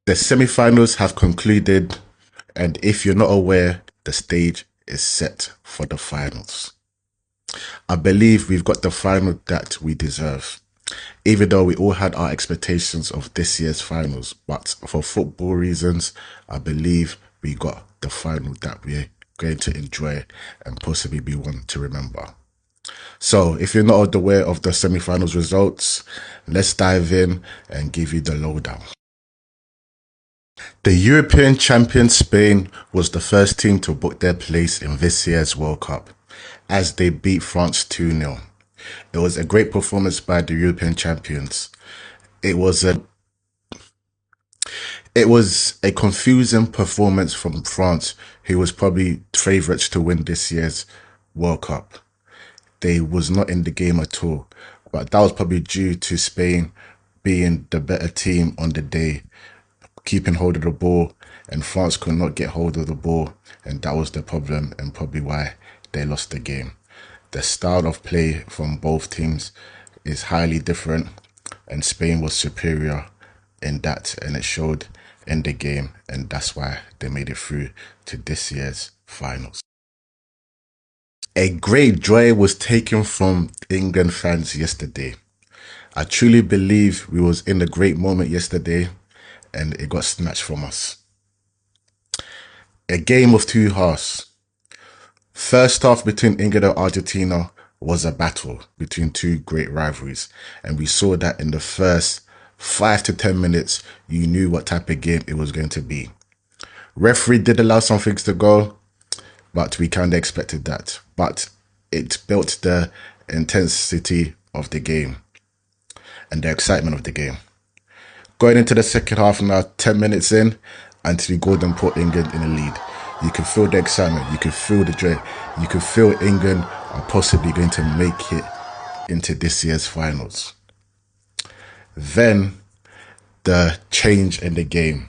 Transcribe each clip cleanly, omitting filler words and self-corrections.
The semi-finals have concluded, and if you're not aware, the stage is set for the finals. I believe we've got the final that we deserve, even though we all had our expectations of this year's finals. But for football reasons, I believe we got the final that we're going to enjoy and possibly be one to remember. So if you're not aware of the semi-finals results, let's dive in and give you the lowdown. The European champion Spain was the first team to book their place in this year's World Cup, as they beat France 2-0. It was a great performance by the European champions. It was a confusing performance from France, who was probably favourites to win this year's World Cup. They was not in the game at all, but that was probably due to Spain being the better team on the day, keeping hold of the ball, and France could not get hold of the ball, and that was the problem and probably why they lost the game. The style of play from both teams is highly different, and Spain was superior in that, and it showed in the game, and that's why they made it through to this year's finals. A great joy was taken from England fans yesterday. I truly believe we was in a great moment yesterday, and it got snatched from us. A game of two halves. First half between England and Argentina was a battle between two great rivalries, and we saw that in the first 5 to 10 minutes, you knew what type of game it was going to be. Referee did allow some things to go, but we kind of expected that. But it built the intensity of the game and the excitement of the game. Going into the second half now, 10 minutes in, Anthony Gordon put England in the lead. You can feel the excitement, you can feel the joy, you can feel England are possibly going to make it into this year's finals. Then, the change in the game.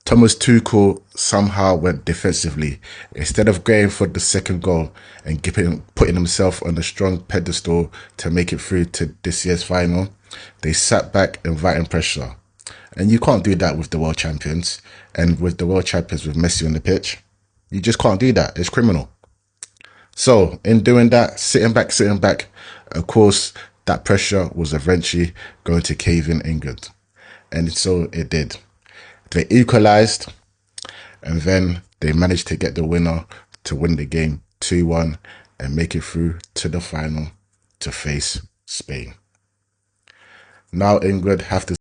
Thomas Tuchel somehow went defensively. Instead of going for the second goal and putting himself on a strong pedestal to make it through to this year's final, they sat back inviting pressure. And you can't do that with the world champions. And with the world champions with Messi on the pitch, you just can't do that. It's criminal. So in doing that, sitting back, of course, that pressure was eventually going to cave in England. And so it did. They equalised, and then they managed to get the winner to win the game 2-1 and make it through to the final to face Spain. Now England have to